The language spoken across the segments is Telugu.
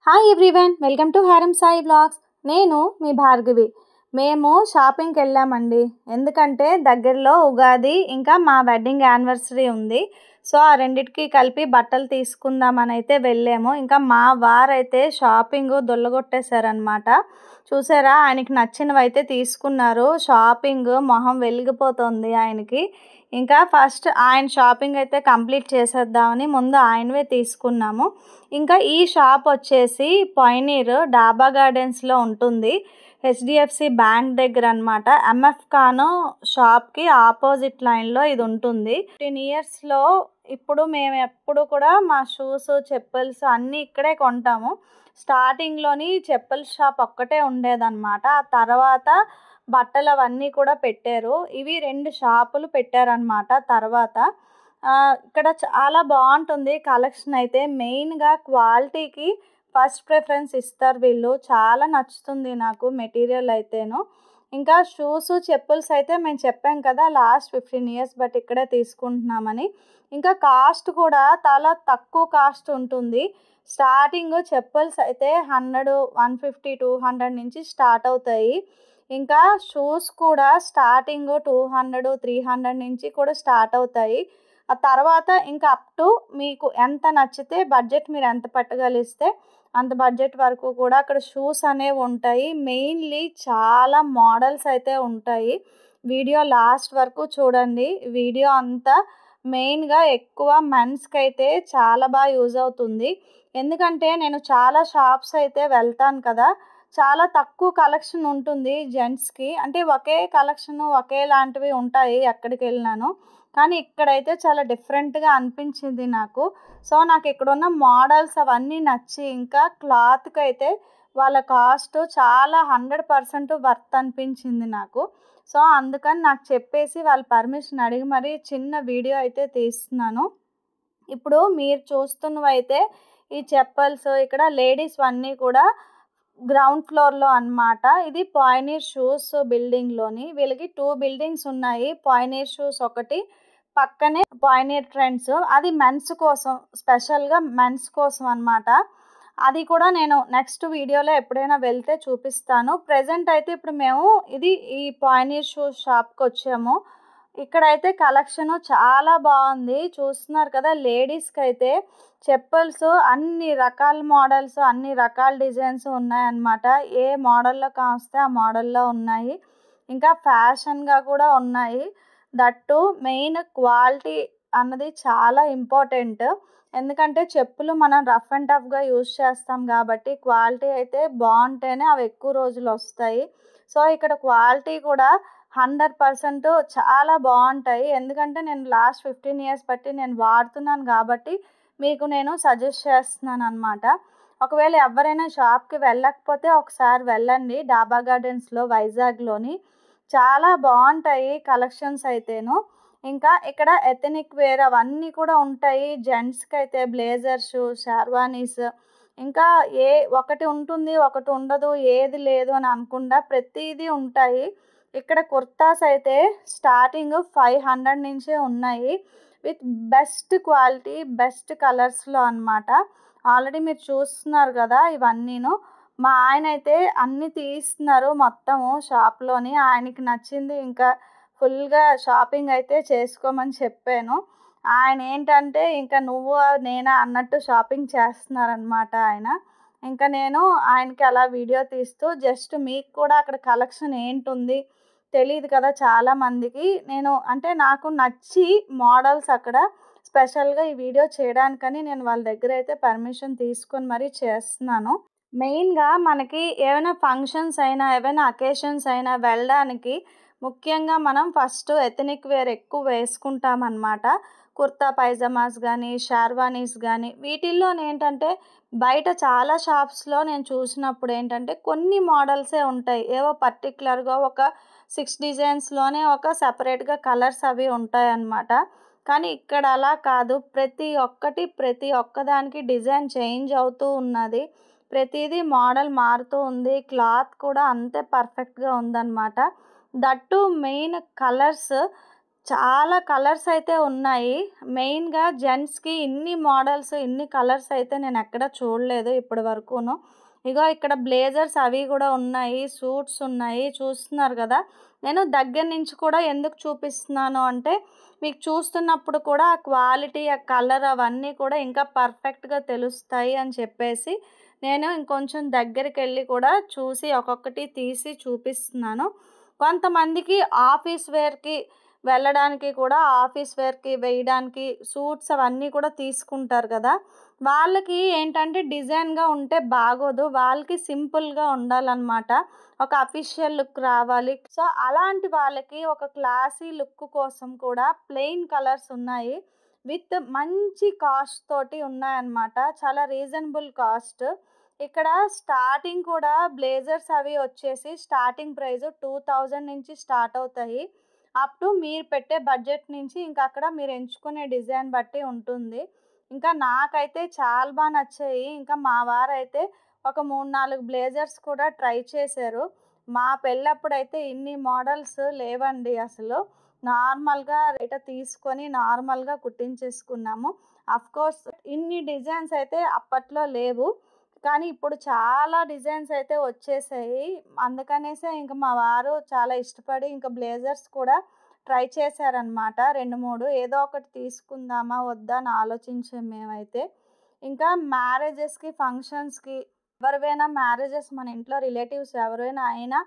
హాయ్ ఎవ్రీవన్, వెల్కమ్ టు హారం సాయి బ్లాగ్స్. నేను మీ భార్గవి. మేము షాపింగ్కి వెళ్ళామండి. ఎందుకంటే దగ్గరలో ఉగాది ఇంకా మా వెడ్డింగ్ యానివర్సరీ ఉంది. సో ఆ రెండిటికి కలిపి బట్టలు తీసుకుందామని అయితే వెళ్ళాము. ఇంకా మా వారైతే షాపింగ్ దొల్లగొట్టేశారనమాట. చూసారా, ఆయనకి నచ్చినవి అయితే తీసుకున్నారు. షాపింగ్ మొహం వెలిగిపోతుంది ఆయనకి. ఇంకా ఫస్ట్ ఆయన షాపింగ్ అయితే కంప్లీట్ చేసేద్దామని ముందు ఆయనవే తీసుకున్నాము. ఇంకా ఈ షాప్ వచ్చేసి పయనీర్ డాబా గార్డెన్స్లో ఉంటుంది. హెచ్డిఎఫ్సి బ్యాంక్ దగ్గర అనమాట. ఎంఎఫ్ ఖాన్ షాప్కి ఆపోజిట్ లైన్లో ఇది ఉంటుంది. 15 ఇయర్స్లో ఇప్పుడు మేము ఎప్పుడు కూడా మా షూస్ చెప్పల్స్ అన్నీ ఇక్కడే కొంటాము. స్టార్టింగ్లోని చెప్పల్ షాప్ ఒక్కటే ఉండేదన్నమాట. ఆ తర్వాత బట్టలు అవన్నీ కూడా పెట్టారు. ఇవి 2 షాపులు పెట్టారనమాట. తర్వాత ఇక్కడ చాలా బాగుంటుంది కలెక్షన్ అయితే. మెయిన్గా క్వాలిటీకి ఫస్ట్ ప్రిఫరెన్స్ ఇస్తారు వీళ్ళు. చాలా నచ్చుతుంది నాకు మెటీరియల్ అయితేను. ఇంకా షూస్ చెప్పుల్స్ అయితే మేము చెప్పాం కదా లాస్ట్ 15 ఇయర్స్ బట్ ఇక్కడే తీసుకుంటున్నామని. ఇంకా కాస్ట్ కూడా చాలా తక్కువ కాస్ట్ ఉంటుంది. స్టార్టింగ్ చెప్పుల్స్ అయితే 100, 150, 200 నుంచి స్టార్ట్ అవుతాయి. ఇంకా షూస్ కూడా స్టార్టింగ్ 200, 300 నుంచి కూడా స్టార్ట్ అవుతాయి. ఆ తర్వాత ఇంకా అప్ టు మీకు ఎంత నచ్చితే బడ్జెట్ మీరు ఎంత పెట్టగలిస్తే అంత బడ్జెట్ వరకు కూడా అక్కడ షూస్ అనేవి ఉంటాయి. మెయిన్లీ చాలా మోడల్స్ అయితే ఉంటాయి. వీడియో లాస్ట్ వరకు చూడండి. వీడియో అంతా మెయిన్గా ఎక్కువ మెన్స్కి అయితే చాలా బాగా యూజ్ అవుతుంది. ఎందుకంటే నేను చాలా షాప్స్ అయితే వెళ్తాను కదా, చాలా తక్కువ కలెక్షన్ ఉంటుంది జెంట్స్కి. అంటే ఒకే కలెక్షన్ ఒకేలాంటివి ఉంటాయి ఎక్కడికి వెళ్ళినాను, కానీ ఇక్కడైతే చాలా డిఫరెంట్గా అనిపించింది నాకు. సో నాకు ఇక్కడున్న మోడల్స్ అవన్నీ నచ్చి, ఇంకా క్లాత్కి అయితే వాళ్ళ కాస్ట్ చాలా 100% వర్త్ అనిపించింది నాకు. సో అందుకని నాకు చెప్పేసి వాళ్ళ పర్మిషన్ అడిగి మరి చిన్న వీడియో అయితే తీస్తున్నాను. ఇప్పుడు మీరు చూస్తున్నవైతే ఈ చెప్పల్స్ ఇక్కడ లేడీస్ అన్నీ కూడా గ్రౌండ్ ఫ్లోర్లో అన్నమాట. ఇది పయనీర్ షూస్ బిల్డింగ్లోని. వీళ్ళకి 2 బిల్డింగ్స్ ఉన్నాయి. పయనీర్ షూస్ ఒకటి, పక్కనే పయనీర్ ట్రెండ్స్. అది మెన్స్ కోసం, స్పెషల్గా మెన్స్ కోసం అన్నమాట. అది కూడా నేను నెక్స్ట్ వీడియోలో ఎప్పుడైనా వెళ్తే చూపిస్తాను. ప్రజెంట్ అయితే ఇప్పుడు మేము ఈ పయనీర్ షూస్ షాప్కి వచ్చాము. ఇక్కడైతే కలెక్షన్ చాలా బాగుంది. చూస్తున్నారు కదా, లేడీస్కి అయితే చెప్పల్స్ అన్ని రకాల మోడల్స్, అన్ని రకాల డిజైన్స్ ఉన్నాయన్నమాట. ఏ మోడల్లో కావస్తే ఆ మోడల్లో ఉన్నాయి. ఇంకా ఫ్యాషన్గా కూడా ఉన్నాయి. దట్టు మెయిన్ క్వాలిటీ అన్నది చాలా ఇంపార్టెంట్. ఎందుకంటే చెప్పులు మనం రఫ్ అండ్ టఫ్గా యూజ్ చేస్తాం కాబట్టి క్వాలిటీ అయితే బాగుంటేనే అవి ఎక్కువ రోజులు వస్తాయి. సో ఇక్కడ క్వాలిటీ కూడా 100% చాలా బాగుంటాయి. ఎందుకంటే నేను లాస్ట్ 15 ఇయర్స్ బట్టి నేను వాడుతున్నాను కాబట్టి మీకు నేను సజెస్ట్ చేస్తున్నాను అనమాట. ఒకవేళ ఎవరైనా షాప్కి వెళ్ళకపోతే ఒకసారి వెళ్ళండి. డాబా గార్డెన్స్లో వైజాగ్లోని చాలా బాగుంటాయి కలెక్షన్స్ అయితేను. ఇంకా ఇక్కడ ఎథనిక్ వేర్ అవన్నీ కూడా ఉంటాయి. జెంట్స్కి అయితే బ్లేజర్స్, షెర్వానీస్, ఇంకా ఒకటి ఉంటుంది ఒకటి ఉండదు, ఏది లేదు అని అనకుండా ప్రతిదీ ఉంటాయి. ఇక్కడ కుర్తాస్ అయితే స్టార్టింగ్ 500 నుంచే ఉన్నాయి. విత్ బెస్ట్ క్వాలిటీ, బెస్ట్ కలర్స్లో అన్నమాట. ఆల్రెడీ మీరు చూస్తున్నారు కదా ఇవన్నీను. మా ఆయన అయితే అన్నీ తీస్తున్నారు మొత్తము షాప్లోని. ఆయనకి నచ్చింది ఇంకా ఫుల్గా షాపింగ్ అయితే చేసుకోమని చెప్పాను. ఆయన ఏంటంటే ఇంకా నువ్వు నేనా అన్నట్టు షాపింగ్ చేస్తున్నారనమాట ఆయన. ఇంకా నేను ఆయనకి అలా వీడియో తీస్తూ జస్ట్ మీకు కూడా అక్కడ కలెక్షన్ ఏంటుంది తెలియదు కదా చాలామందికి. అంటే నాకు నచ్చి మోడల్స్ అక్కడ స్పెషల్గా ఈ వీడియో చేయడానికని నేను వాళ్ళ దగ్గర అయితే పర్మిషన్ తీసుకొని మరీ చేస్తున్నాను. మెయిన్గా మనకి ఏమైనా ఫంక్షన్స్ అయినా ఏవైనా అకేషన్స్ అయినా వెళ్ళడానికి ముఖ్యంగా మనం ఫస్ట్ ఎథనిక్ వేర్ ఎక్కువ వేసుకుంటామన్నమాట. కుర్తా పైజామాస్ కానీ, షెర్వానీస్ కానీ. వీటిల్లోనే ఏంటంటే బయట చాలా షాప్స్లో నేను చూసినప్పుడు ఏంటంటే కొన్ని మోడల్సే ఉంటాయి. ఏవో పర్టికులర్గా ఒక 6 డిజైన్స్లోనే ఒక సపరేట్గా కలర్స్ అవి ఉంటాయన్నమాట. కానీ ఇక్కడ అలా కాదు. ప్రతి ఒక్కదానికి డిజైన్ చేంజ్ అవుతూ ఉన్నది. ప్రతిదీ మోడల్ మారుతూ ఉంది. క్లాత్ కూడా అంతే పర్ఫెక్ట్గా ఉందన్నమాట. దట్టు మెయిన్ కలర్స్ చాలా కలర్స్ అయితే ఉన్నాయి. మెయిన్‌గా జెంట్స్‌కి ఇన్ని మోడల్స్, ఇన్ని కలర్స్ అయితే నేనెక్కడ చూడలేదు ఇప్పటి వరకును. ఇగో ఇక్కడ బ్లేజర్స్ అవి గూడా ఉన్నాయి. సూట్స్ ఉన్నాయి. చూస్తున్నారు గదా! నేను దగ్గర నుంచి కూడా ఎందుకు చూపిస్తున్నాను అంటే, మీకు చూస్తున్నప్పుడు కూడా ఆ క్వాలిటీ, ఆ కలర్ అవన్నీ కూడా ఇంకా పర్ఫెక్ట్‌గా తెలుస్తాయి అని చెప్పేసి, నేను ఇంకొంచెం దగ్గరికెళ్ళి కూడా చూసి ఒక్కొక్కటి తీసి చూపిస్తున్నాను. కొంతమందికి ఆఫీస్ వేర్‌కి వెళ్ళడానికి కూడా ఆఫీస్ వేర్‌కి వేయడానికి సూట్స్ అవన్నీ కూడా తీసుకుంటారు కదా! వాళ్ళకి ఏంటంటే డిజైన్‌గా ఉంటే బాగోదు. వాళ్ళకి సింపుల్‌గా ఉండాలనమాట. ఒక అఫీషియల్ లుక్ రావాలి. సో, అలాంటి వాళ్ళకి ఒక క్లాసీ లుక్ కోసం కూడా ప్లెయిన్ కలర్స్ ఉన్నాయి. విత్ మంచి కాస్ట్ తోటి ఉన్నాయన్నమాట. చాలా రీజనబుల్ కాస్ట్. ఇక్కడ స్టార్టింగ్ కూడా బ్లేజర్స్ అవి వచ్చేసి స్టార్టింగ్ ప్రైస్ 2000 నుంచి స్టార్ట్ అవుతాయి. అప్ టు మీరు పెట్టే బడ్జెట్ నుంచి ఇంకా అక్కడ మీరు ఎంచుకునే డిజైన్ బట్టి ఉంటుంది. ఇంకా నాకైతే చాలా నచ్చాయి. ఇంకా మా వారైతే ఒక 3, 4 బ్లేజర్స్ కూడా ట్రై చేశారు. మా పెళ్ళప్పుడైతే ఇన్ని మోడల్స్ లేవండి అసలు. నార్మల్‌గా బయట తీసుకొని నార్మల్‌గా కుట్టించేసుకున్నాము. అఫ్‌కోర్స్ ఇన్ని డిజైన్స్ అయితే అప్పట్లో లేవు. కానీ ఇప్పుడు చాలా డిజైన్స్ అయితే వచ్చేసాయి. అందుకనేసే ఇంక మా వారు చాలా ఇష్టపడి ఇంక బ్లేజర్స్ కూడా ట్రై చేశారనమాట. 2, 3 ఏదో ఒకటి తీసుకుందామా? వద్దా? అని ఆలోచించాం మేమైతే. ఇంకా మ్యారేజెస్‌కి, ఫంక్షన్స్‌కి ఎవరివైనా మ్యారేజెస్ మన ఇంట్లో రిలేటివ్స్ ఎవరైనా అయినా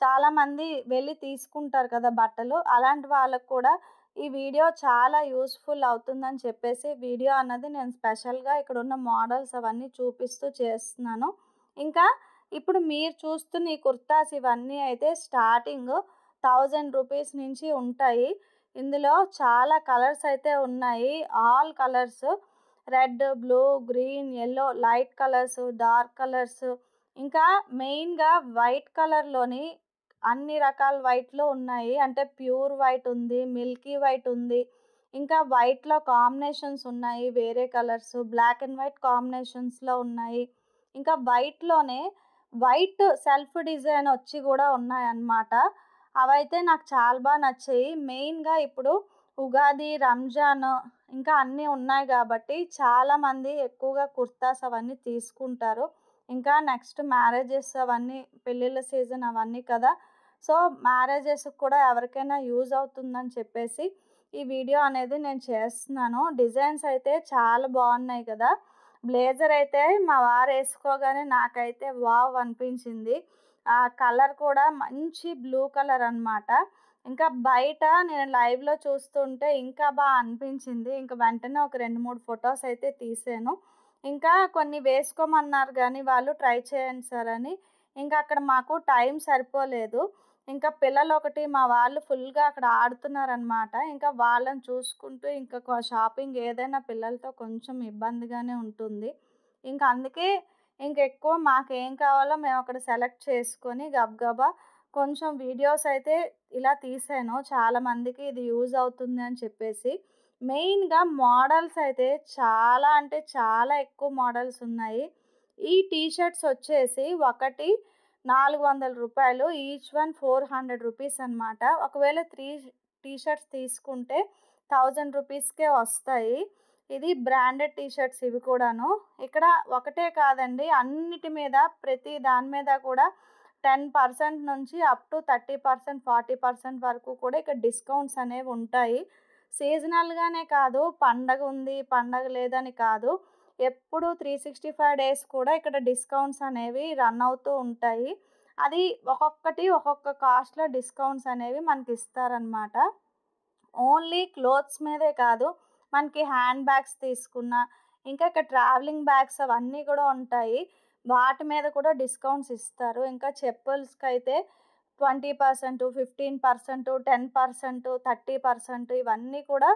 చాలామంది వెళ్ళి తీసుకుంటారు కదా బట్టలు. అలాంటి వాళ్ళకి కూడా ఈ వీడియో చాలా యూజ్‌ఫుల్ అవుతుందని చెప్పేసి వీడియో అన్నది నేను స్పెషల్‌గా ఇక్కడున్న మోడల్స్ అవన్నీ చూపిస్తూ చేస్తున్నాను. ఇంకా ఇప్పుడు మీరు చూస్తున్న ఈ కుర్తాస్ ఇవన్నీ అయితే స్టార్టింగ్ 1000 రూపీస్ నుంచి ఉంటాయి. ఇందులో చాలా కలర్స్ అయితే ఉన్నాయి. All colours red, blue, green, yellow, light colours, dark colours ఇంకా మెయిన్‌గా వైట్ కలర్‌లోని అన్ని రకాల వైట్‌లో ఉన్నాయి. అంటే ప్యూర్ వైట్ ఉంది, మిల్కీ వైట్ ఉంది. ఇంకా వైట్‌లో కాంబినేషన్స్ ఉన్నాయి. వేరే కలర్స్ బ్లాక్ అండ్ వైట్ కాంబినేషన్స్‌లో ఉన్నాయి. ఇంకా వైట్‌లోనే వైట్ సెల్ఫ్ డిజైన్ వచ్చి గూడా ఉన్నాయన్నమాట. అవైతే నాకు చాలా నచ్చాయి. మెయిన్‌గా ఇప్పుడు ఉగాది, రంజాన్ ఇంకా అన్నీ ఉన్నాయి గాబట్టి చాలామంది ఎక్కువగా కుర్తాస్ అవన్నీ తీసుకుంటారు. ఇంకా నెక్స్ట్ మ్యారేజెస్ అవన్నీ పెళ్ళిళ్ళ సీజన్ అవన్నీ కదా! సో, మ్యారేజెస్‌కి కూడా ఎవరికైనా యూజ్ అవుతుందని చెప్పేసి ఈ వీడియో అనేది నేను చేస్తున్నాను. డిజైన్స్ అయితే చాలా బాగున్నాయి కదా! బ్లేజర్ అయితే మా వారు ఏసుకోగానే నాకైతే వావ్! అనిపించింది. ఆ కలర్ కూడా మంచి బ్లూ కలర్ అనమాట. ఇంకా బయట నేను లైవ్‌లో చూస్తుంటే ఇంకా అనిపించింది. ఇంక వెంటనే ఒక 2, 3 ఫోటోస్ అయితే తీసాను. ఇంకా కొన్ని వేసుకోమన్నారు గానీ వాళ్ళు ట్రై చేయండి సార్ అని. ఇంకా అక్కడ మాకు టైం సరిపోలేదు. ఇంకా పిల్లలొకటి మా వాళ్ళు ఫుల్‌గా అక్కడ ఆడుతున్నారనమాట. ఇంకా వాళ్ళని చూసుకుంటూ ఇంకా షాపింగ్ ఏదైనా పిల్లలతో కొంచెం ఇబ్బందిగానే ఉంటుంది. ఇంక అందుకే ఇంకెక్కువ మాకేం కావాలో మేము అక్కడ సెలెక్ట్ చేసుకొని గబగబా కొంచెం వీడియోస్ అయితే ఇలా తీసాను. చాలామందికి ఇది యూజ్ అవుతుంది అని చెప్పేసి. మెయిన్‌గా మోడల్స్ అయితే చాలా అంటే చాలా ఎక్కువ మోడల్స్ ఉన్నాయి. ఈ టీ షర్ట్స్ వచ్చేసి ఒకటి రూ. 400 ఈచ్ వన్ 400 రూపీస్ అనమాట. ఒకవేళ 3 టీ షర్ట్స్ తీసుకుంటే 1000 రూపీస్‌కే వస్తాయి. ఇది బ్రాండెడ్ టీ షర్ట్స్ ఇవి కూడాను. ఇక్కడ ఒకటే కాదండి అన్నిటి మీద ప్రతి దాని మీద కూడా 10% నుంచి అప్ టు 30%, 40% వరకు కూడా ఇక్కడ డిస్కౌంట్స్ అనేవి ఉంటాయి. సీజనల్‌గానే కాదు పండగ ఉంది, పండగ లేదని కాదు. ఎప్పుడు 365 డేస్ కూడా ఇక్కడ డిస్కౌంట్స్ అనేవి రన్ అవుతూ ఉంటాయి. అది ఒక్కొక్కటి ఒక్కొక్క కాస్ట్‌లో డిస్కౌంట్స్ అనేవి మనకిస్తారనమాట. ఓన్లీ క్లోత్స్ మీదే కాదు, మనకి హ్యాండ్ బ్యాగ్స్ తీసుకున్నా, ఇంకా ఇక్కడ ట్రావెలింగ్ బ్యాగ్స్ అవన్నీ కూడా ఉంటాయి. వాటి మీద కూడా డిస్కౌంట్స్ ఇస్తారు. ఇంకా చెప్పుల్స్‌కైతే 20%, 15%, 10%, 30% ఇవన్నీ కూడా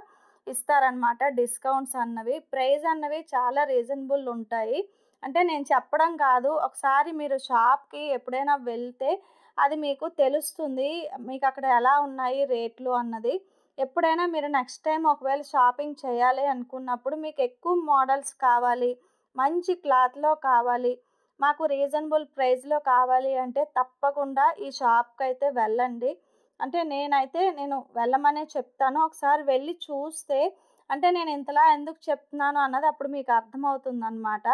ఇస్తారనమాట డిస్కౌంట్స్ అన్నవి. ప్రైస్ అన్నవి చాలా రీజనబుల్ ఉంటాయి. అంటే నేను చెప్పడం కాదు, ఒకసారి మీరు షాప్‌కి ఎప్పుడైనా వెళ్తే అది మీకు తెలుస్తుంది. మీకక్కడ ఎలా ఉన్నాయి రేట్లు అన్నది. ఎప్పుడైనా మీరు నెక్స్ట్ టైమ్ ఒకవేళ షాపింగ్ చేయాలి అనుకున్నప్పుడు మీకు ఎక్కువ మోడల్స్ కావాలి, మంచి క్లాత్‌లో కావాలి, మాకు రీజనబుల్ ప్రైస్‌లో కావాలి అంటే తప్పకుండా ఈ షాప్‌కైతే వెళ్ళండి. అంటే నేను వెళ్ళమనే చెప్తాను. ఒకసారి వెళ్ళి చూస్తే అంటే నేను ఇంతలా ఎందుకు చెప్తున్నాను అన్నది అప్పుడు మీకు అర్థమవుతుందనమాట.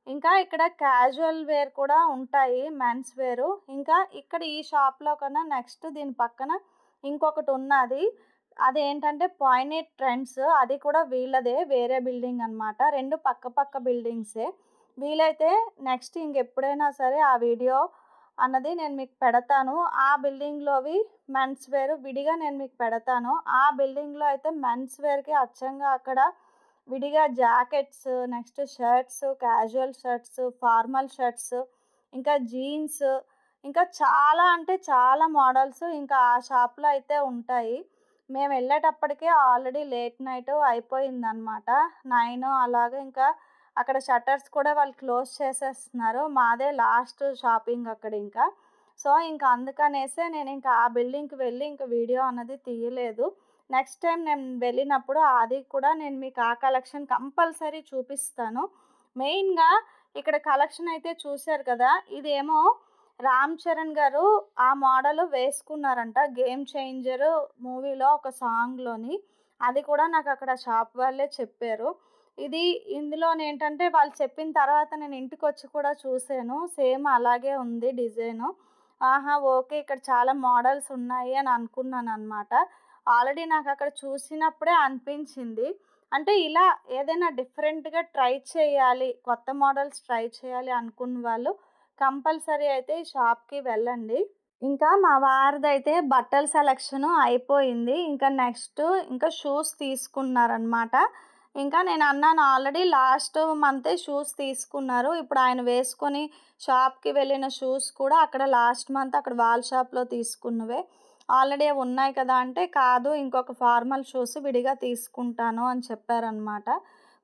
ఇంకా ఇక్కడ క్యాజువల్ వేర్ కూడా ఉంటాయి మెన్స్ వేరు. ఇంకా ఇక్కడ ఈ షాప్‌లో కన్నా నెక్స్ట్ దీని పక్కన ఇంకొకటి ఉన్నాది. అదేంటంటే పాయినెట్ ట్రెండ్స్ అది కూడా వీళ్ళదే వేరే బిల్డింగ్ అనమాట. 2 పక్క బిల్డింగ్సే. వీలైతే నెక్స్ట్ ఇంకెప్పుడైనా సరే ఆ వీడియో అన్నది నేను మీకు పెడతాను. ఆ బిల్డింగ్‌లోవి మెన్స్ వేర్ విడిగా నేను మీకు పెడతాను. ఆ బిల్డింగ్‌లో అయితే మెన్స్ వేర్‌కి అచ్చంగా అక్కడ విడిగా jackets, next shirts, casual shirts, formal shirts, ఇంకా జీన్స్, ఇంకా చాలా అంటే చాలా మోడల్స్ ఇంకా ఆ షాప్‌లో అయితే ఉంటాయి. మేము వెళ్ళేటప్పటికే ఆల్రెడీ లేట్ నైట్ అయిపోయిందనమాట. 9 అలాగా ఇంకా అక్కడ షట్టర్స్ కూడా వాళ్ళు క్లోజ్ చేసేస్తున్నారు. మాదే లాస్ట్ షాపింగ్ అక్కడ ఇంకా. సో, ఇంక అందుకనేసే నేను ఇంకా ఆ బిల్డింగ్‌కి వెళ్ళి ఇంక వీడియో అన్నది తీయలేదు. నెక్స్ట్ టైం నేను వెళ్ళినప్పుడు అది కూడా నేను మీకు ఆ కలెక్షన్ కంపల్సరీ చూపిస్తాను. మెయిన్‌గా ఇక్కడ కలెక్షన్ అయితే చూసారు కదా! ఇదేమో రామ్ చరణ్ గారు ఆ మోడల్ వేసుకున్నారంట 'గేమ్ చేంజర్' మూవీలో ఒక సాంగ్‌లోని. అది కూడా నాకు అక్కడ షాప్ వాళ్ళే చెప్పారు. ఇందులోనేంటంటే వాళ్ళు చెప్పిన తర్వాత నేను ఇంటికొచ్చి కూడా చూసాను. సేమ్ అలాగే ఉంది డిజైను. ఆహా! ఓకే. ఇక్కడ చాలా మోడల్స్ ఉన్నాయి అని అనుకున్నాననమాట. ఆల్రెడీ నాకక్కడ చూసినప్పుడే అనిపించింది. అంటే ఇలా ఏదైనా డిఫరెంట్‌గా ట్రై చేయాలి, కొత్త మోడల్స్ ట్రై చేయాలి అనుకున్న వాళ్ళు కంపల్సరీ అయితే ఈ షాప్‌కి వెళ్ళండి. ఇంకా మా వారిదైతే బట్టల సెలక్షను అయిపోయింది. ఇంకా షూస్ తీసుకున్నారనమాట. ఇంకా నేను అన్నాను ఆల్రెడీ లాస్ట్ మంతే షూస్ తీసుకున్నారు. ఇప్పుడు ఆయన వేసుకొని షాప్‌కి వెళ్ళిన షూస్ కూడా అక్కడ లాస్ట్ మంత్ అక్కడ వాళ్ళ షాప్‌లో తీసుకున్నవే. ఆల్రెడీ అవి ఉన్నాయి కదా అంటే, కాదు ఇంకొక ఫార్మల్ షూస్ విడిగా తీసుకుంటాను అని చెప్పారనమాట.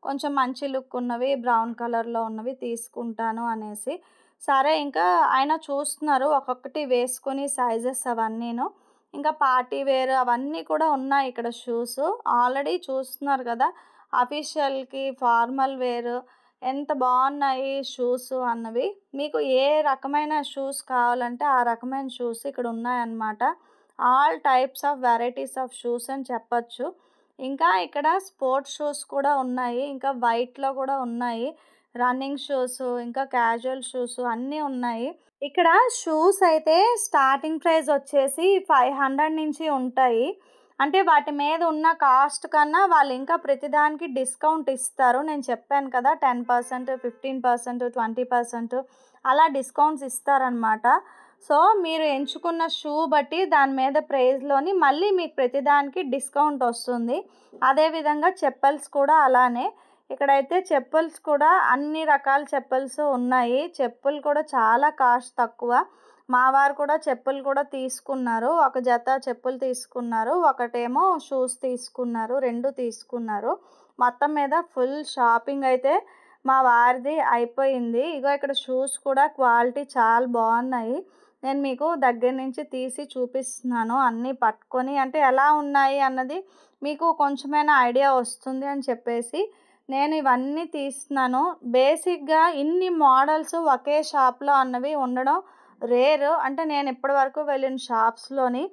కొంచెం మంచి లుక్ ఉన్నవి, బ్రౌన్ కలర్‌లో ఉన్నవి తీసుకుంటాను అనేసి. సరే ఇంకా ఆయన చూస్తున్నారు ఒక్కొక్కటి వేసుకొని సైజెస్ అవన్నీను. ఇంకా పార్టీ వేర్ అవన్నీ కూడా ఉన్నాయి ఇక్కడ షూస్. ఆల్రెడీ చూస్తున్నారు కదా! అఫీషియల్‌కి ఫార్మల్ వేర్ ఎంత బాగున్నాయి షూస్ అన్నవి. మీకు ఏ రకమైన షూస్ కావాలంటే ఆ రకమైన షూస్ ఇక్కడ ఉన్నాయన్నమాట. All types of varieties of shoes అని చెప్పొచ్చు. ఇంకా ఇక్కడ స్పోర్ట్స్ షూస్ కూడా ఉన్నాయి. ఇంకా వైట్‌లో కూడా ఉన్నాయి. రన్నింగ్ షూస్, ఇంకా క్యాజువల్ షూస్ అన్నీ ఉన్నాయి. ఇక్కడ షూస్ అయితే స్టార్టింగ్ ప్రైస్ వచ్చేసి 500 నుంచి ఉంటాయి. అంటే వాటి మీద ఉన్న కాస్ట్ కన్నా వాళ్ళు ఇంకా ప్రతిదానికి డిస్కౌంట్ ఇస్తారు. నేను చెప్పాను కదా 10%, 15%, 20% అలా డిస్కౌంట్స్ ఇస్తారనమాట. సో, మీరు ఎంచుకున్న షూ బట్టి దాని మీద ప్రైస్‌లోని మళ్ళీ మీకు ప్రతిదానికి డిస్కౌంట్ వస్తుంది. అదేవిధంగా చెప్పల్స్ కూడా అలానే. ఇక్కడైతే చెప్పల్స్ కూడా అన్ని రకాల చెప్పల్స్ ఉన్నాయి. చెప్పులు కూడా చాలా కాస్ట్ తక్కువ. మా వారు కూడా చెప్పులు కూడా తీసుకున్నారు. ఒక జత చెప్పులు తీసుకున్నారు. ఒకటేమో షూస్ తీసుకున్నారు. 2 తీసుకున్నారు. మొత్తం మీద ఫుల్ షాపింగ్ అయితే మా వారిది అయిపోయింది. ఇగో ఇక్కడ షూస్ కూడా క్వాలిటీ చాలా బాగున్నాయి. నేను మీకు దగ్గర నుంచి తీసి చూపిస్తున్నాను. అన్నీ పట్టుకొని అంటే ఎలా ఉన్నాయి అన్నది మీకు కొంచెమైనా ఐడియా వస్తుంది అని చెప్పేసి నేను ఇవన్నీ తీస్తున్నాను. బేసిక్‌గా ఇన్ని మోడల్స్ ఒకే షాప్‌లో అన్నవి ఉండడం రేర్. అంటే నేను ఇప్పటివరకు వెళ్ళిన షాప్స్‌లోని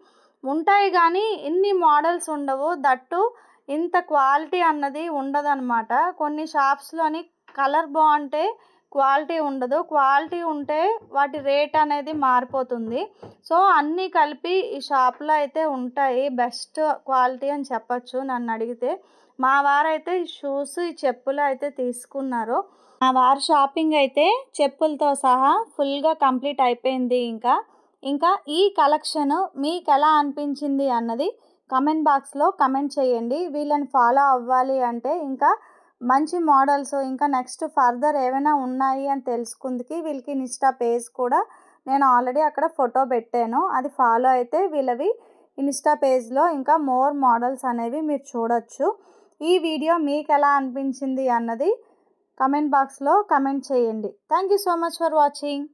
ఉంటాయి గానీ ఇన్ని మోడల్స్ ఉండవు. దట్టు ఇంత క్వాలిటీ అన్నది ఉండదనమాట. కొన్ని షాప్స్‌లోని కలర్ బావుంటే క్వాలిటీ ఉండదు. క్వాలిటీ ఉంటే వాటి రేట్ అనేది మారిపోతుంది. సో, అన్నీ కలిపి ఈ షాప్‌లో అయితే ఉంటాయి. బెస్ట్ క్వాలిటీ అని చెప్పొచ్చు నన్నడిగితే. మా వారైతే ఈ షూస్, ఈ చెప్పులు అయితే తీసుకున్నారు. మా వారి షాపింగ్ అయితే చెప్పులతో సహా ఫుల్‌గా కంప్లీట్ అయిపోయింది ఇంకా. ఇంకా ఈ కలెక్షన్ మీకెలా అనిపించింది అన్నది కామెంట్ బాక్స్‌లో కామెంట్ చేయండి. వీళ్ళని ఫాలో అవ్వాలి అంటే ఇంకా మంచి మోడల్స్ ఇంకా నెక్స్ట్ ఫర్దర్ ఏమైనా ఉన్నాయి అని తెలుసుకుందుకి వీళ్ళకి ఇన్‌స్టా పేజ్ కూడా నేను ఆల్రెడీ అక్కడ ఫోటో పెట్టాను. అది ఫాలో అయితే వీళ్ళవి ఇన్‌స్టా పేజ్‌లో ఇంకా మోర్ మోడల్స్ అనేవి మీరు చూడొచ్చు. ఈ వీడియో మీకెలా అనిపించింది అన్నది కామెంట్ బాక్స్‌లో కామెంట్ చేయండి. Thank you so much for watching.